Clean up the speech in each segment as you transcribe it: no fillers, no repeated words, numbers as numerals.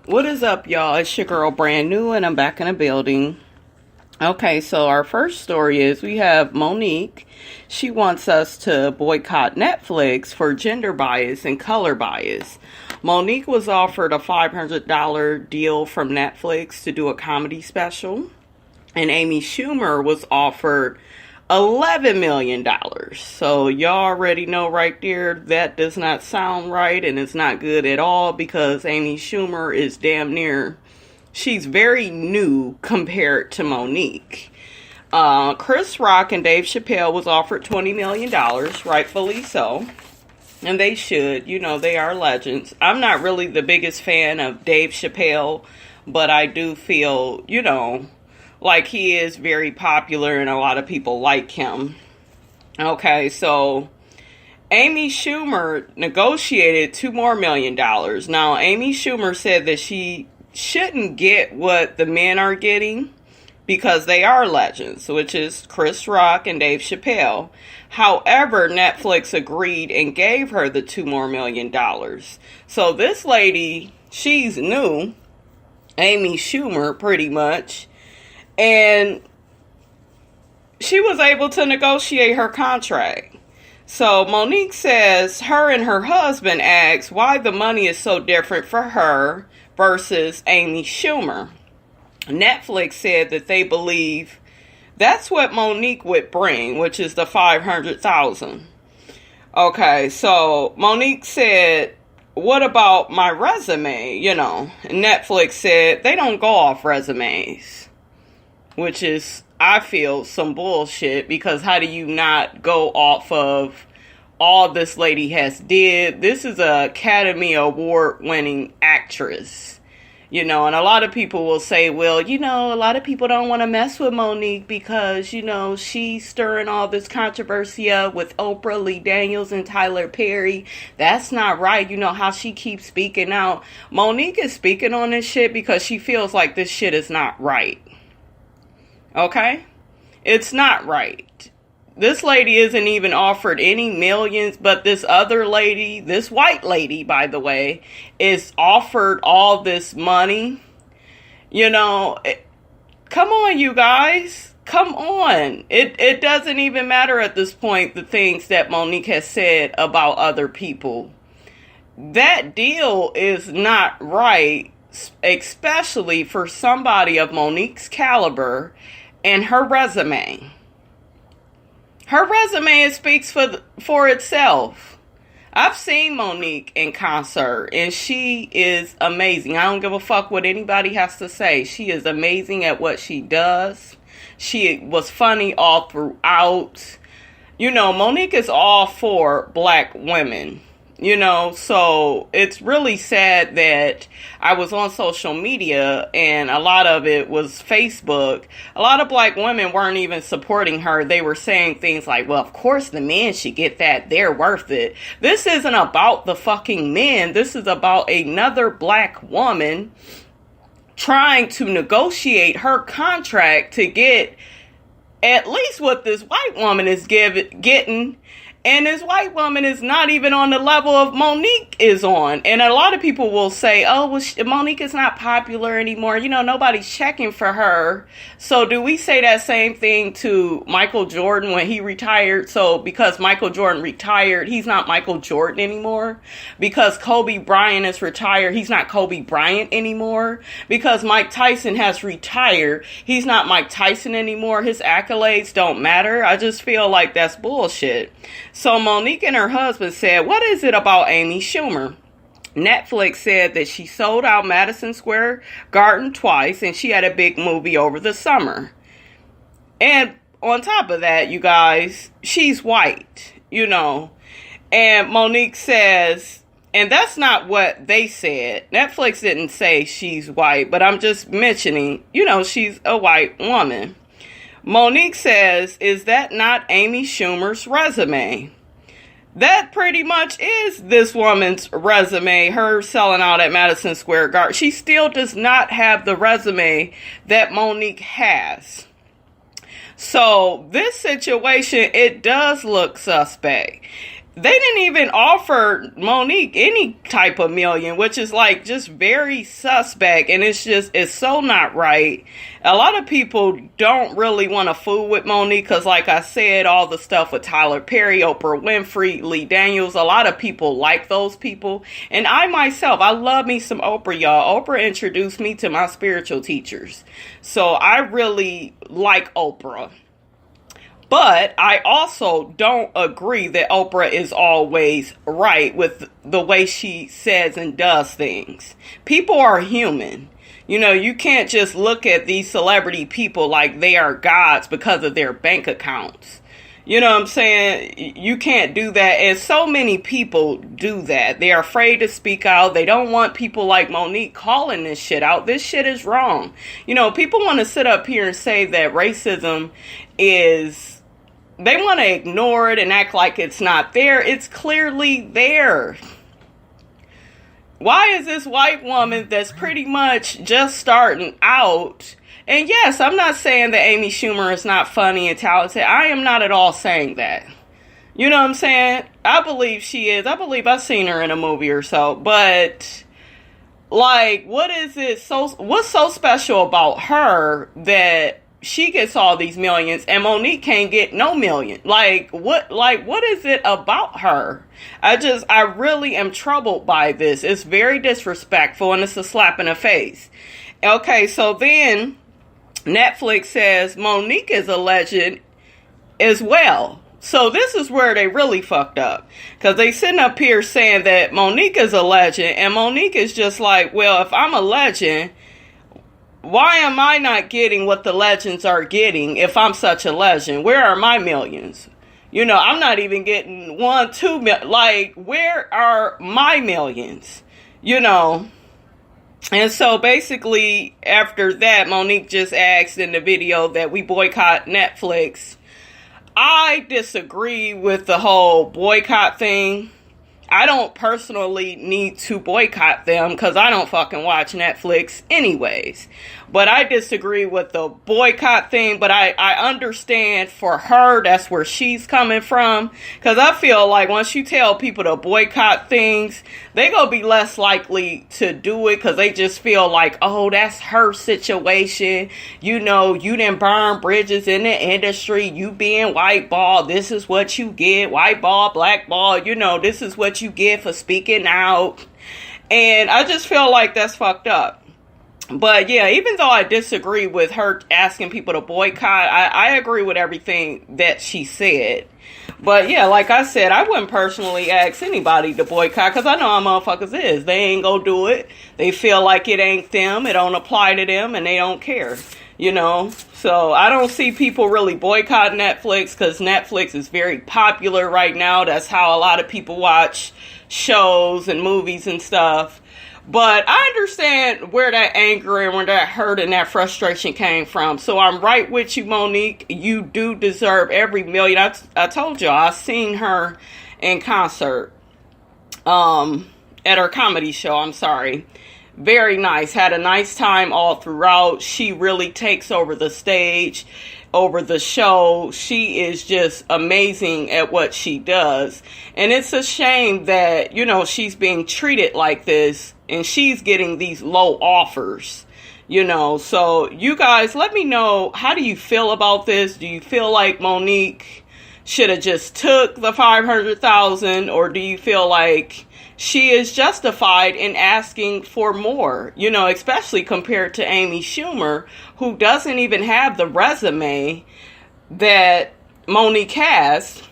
What is up, y'all? It's your girl, Brand New, and I'm back in the building. Okay, so our first story is we have Monique. She wants us to boycott Netflix for gender bias and color bias. Monique was offered a $500 deal from Netflix to do a comedy special, and Amy Shumer was offered $11 million. So y'all already know right there that does not sound right, and it's not good at all, because Amy Shumer is damn near, she's very new compared to Monique. Chris Rock and Dave Chappelle was offered $20 million, rightfully so. And they should, they are legends. I'm not really the biggest fan of Dave Chappelle, but I do feel, like he is very popular and a lot of people like him. Okay, so Amy Schumer negotiated $2 more million. Now, Amy Schumer said that she shouldn't get what the men are getting because they are legends, which is Chris Rock and Dave Chappelle. However, Netflix agreed and gave her the $2 more million. So this lady, she's new, Amy Schumer, pretty much. And she was able to negotiate her contract. So Monique says her and her husband asked why the money is so different for her versus Amy Schumer. Netflix said that they believe that's what Monique would bring, which is the $500,000. Okay, so Monique said, what about my resume? Netflix said they don't go off resumes. Which is, I feel, some bullshit, because how do you not go off of all this lady has did? This is a Academy Award winning actress, and a lot of people will say, well, a lot of people don't want to mess with Monique because, she's stirring all this controversy up with Oprah, Lee Daniels, and Tyler Perry. That's not right. How she keeps speaking out. Monique is speaking on this shit because she feels like this shit is not right. Okay? It's not right. This lady isn't even offered any millions, but this other lady, this white lady, by the way, is offered all this money. Come on, you guys. Come on. It doesn't even matter at this point, the things that Monique has said about other people. That deal is not right, especially for somebody of Monique's caliber and her resume. Her resume speaks for itself. I've seen Monique in concert, and she is amazing. I don't give a fuck what anybody has to say. She is amazing at what she does. She was funny all throughout. Monique is all for black women. So it's really sad that I was on social media and a lot of it was Facebook. A lot of black women weren't even supporting her. They were saying things like, well, of course the men should get that. They're worth it. This isn't about the fucking men. This is about another black woman trying to negotiate her contract to get at least what this white woman is getting. And this white woman is not even on the level of Monique is on. And a lot of people will say, oh, well, Monique is not popular anymore. Nobody's checking for her. So do we say that same thing to Michael Jordan when he retired? So because Michael Jordan retired, he's not Michael Jordan anymore. Because Kobe Bryant is retired, he's not Kobe Bryant anymore. Because Mike Tyson has retired, he's not Mike Tyson anymore. His accolades don't matter. I just feel like that's bullshit. So Monique and her husband said, what is it about Amy Schumer? Netflix said that she sold out Madison Square Garden twice, and she had a big movie over the summer. And on top of that, you guys, she's white, And Monique says, and that's not what they said. Netflix didn't say she's white, but I'm just mentioning, she's a white woman. Monique says, is that not Amy Schumer's resume? That pretty much is this woman's resume, her selling out at Madison Square Garden. She still does not have the resume that Monique has. So this situation, it does look suspect. they didn't even offer Monique any type of million, which is like just very suspect. And it's so not right. A lot of people don't really want to fool with Monique because, like I said, all the stuff with Tyler Perry, Oprah Winfrey, Lee Daniels, a lot of people like those people. And I myself, I love me some Oprah, y'all. Oprah introduced me to my spiritual teachers. So I really like Oprah. But I also don't agree that Oprah is always right with the way she says and does things. People are human. You know, you can't just look at these celebrity people like they are gods because of their bank accounts. You know what I'm saying? You can't do that. And so many people do that. They're afraid to speak out. They don't want people like Monique calling this shit out. This shit is wrong. You know, people want to sit up here and say that racism is... They want to ignore it and act like it's not there. It's clearly there. Why is this white woman that's pretty much just starting out? And yes, I'm not saying that Amy Shumer is not funny and talented. I am not at all saying that. You know what I'm saying? I believe she is. I believe I've seen her in a movie or so. But, like, what's so special about her that she gets all these millions and Monique can't get no million? Like what is it about her? I really am troubled by this. It's very disrespectful and it's a slap in the face. Okay, so then Netflix says Monique is a legend as well. So this is where they really fucked up. Because they sitting up here saying that Monique is a legend, and Monique is just like, well, if I'm a legend, why am I not getting what the legends are getting if I'm such a legend? Where are my millions? You know, I'm not even getting 1, 2 million. Like, where are my millions? You know? And so basically, after that, Monique just asked in the video that we boycott Netflix. I disagree with the whole boycott thing. I don't personally need to boycott them because I don't fucking watch Netflix anyways. But I disagree with the boycott thing. But I understand for her, that's where she's coming from. Because I feel like once you tell people to boycott things, they gonna be less likely to do it. Because they just feel like, oh, that's her situation. You know, you didn't burn bridges in the industry. You being white ball, this is what you get. White ball, black ball, you know, this is what you get for speaking out. And I just feel like that's fucked up. But yeah, even though I disagree with her asking people to boycott, I agree with everything that she said. But yeah, like I said, I wouldn't personally ask anybody to boycott because I know how motherfuckers is. They ain't gonna do it. They feel like it ain't them. It don't apply to them and they don't care. You know, so I don't see people really boycott Netflix because Netflix is very popular right now. That's how a lot of people watch shows and movies and stuff. But I understand where that anger and where that hurt and that frustration came from. So I'm right with you, Monique. You do deserve every million. I told you, I seen her in concert at her comedy show. I'm sorry. Very nice. Had a nice time all throughout. She really takes over the stage, over the show. She is just amazing at what she does. And it's a shame that, you know, she's being treated like this and she's getting these low offers, you know. So you guys, let me know, how do you feel about this? Do you feel like Monique should have just took the $500,000, or do you feel like she is justified in asking for more, you know, especially compared to Amy Shumer, who doesn't even have the resume that Monique has?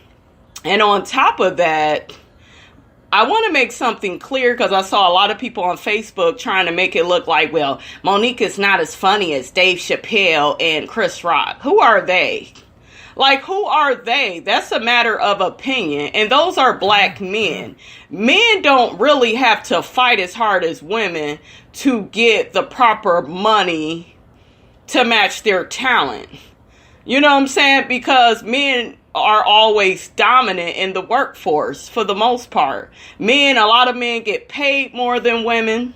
And on top of that, I want to make something clear because I saw a lot of people on Facebook trying to make it look like, well, Monique is not as funny as Dave Chappelle and Chris Rock. Who are they? Like, who are they? That's a matter of opinion. And those are black men. Men don't really have to fight as hard as women to get the proper money to match their talent. You know what I'm saying? Because men are always dominant in the workforce for the most part. A lot of men get paid more than women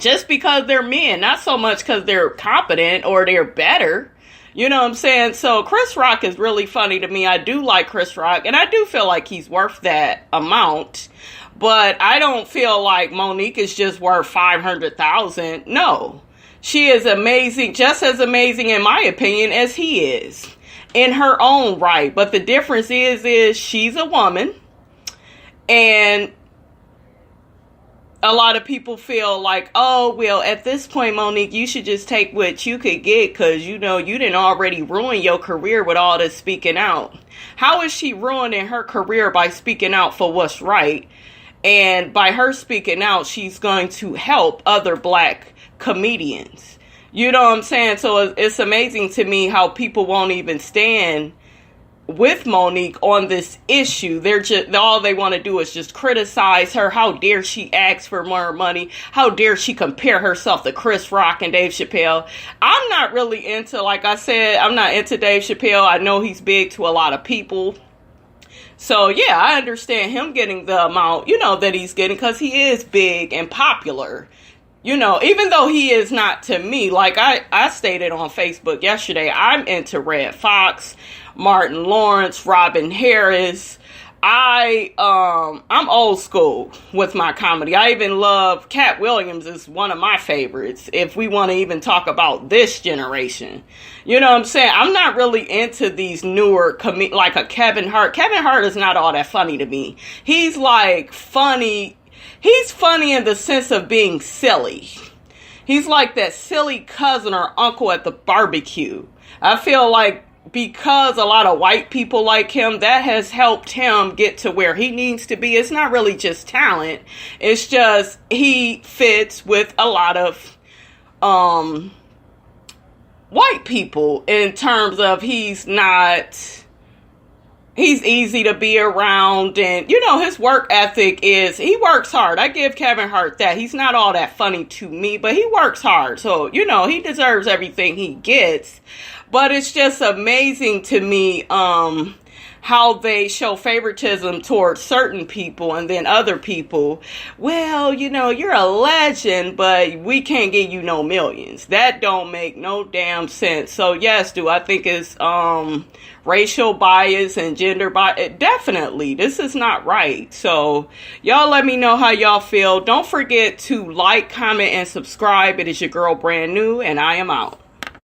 just because they're men. Not so much because they're competent or they're better. You know what I'm saying? So Chris Rock is really funny to me. I do like Chris Rock, and I do feel like he's worth that amount. But I don't feel like Monique is just worth $500,000. No. She is amazing, just as amazing in my opinion as he is in her own right. But the difference is she's a woman, and a lot of people feel like, oh, well, at this point, Monique, you should just take what you could get because, you know, you didn't already ruin your career with all this speaking out. How is she ruining her career by speaking out for what's right? And by her speaking out, she's going to help other black comedians. You know what I'm saying? So it's amazing to me how people won't even stand with Monique on this issue. They're just, all they want to do is just criticize her. How dare she ask for more money? How dare she compare herself to Chris Rock and Dave Chappelle? I'm not really into, like I said, I'm not into Dave Chappelle. I know he's big to a lot of people. So yeah, I understand him getting the amount, you know, that he's getting because he is big and popular. You know, even though he is not to me, like I stated on Facebook yesterday, I'm into Red Fox, Martin Lawrence, Robin Harris. I'm old school with my comedy. I even love Cat Williams is one of my favorites. If we want to even talk about this generation, you know what I'm saying? I'm not really into these newer like a Kevin Hart. Kevin Hart is not all that funny to me. He's like funny. He's funny in the sense of being silly. He's like that silly cousin or uncle at the barbecue. I feel like because a lot of white people like him, that has helped him get to where he needs to be. It's not really just talent. It's just he fits with a lot of white people in terms of he's easy to be around, and you know, his work ethic is, he works hard. I give Kevin Hart that. He's not all that funny to me, but he works hard. So, you know, he deserves everything he gets. But it's just amazing to me how they show favoritism towards certain people, and then other people, well, you know, you're a legend, but we can't give you no millions. That don't make no damn sense. So yes, do I think it's racial bias and gender bias? Definitely. This is not right. So y'all let me know how y'all feel. Don't forget to like, comment, and subscribe. It is your girl Brand New, and I am out.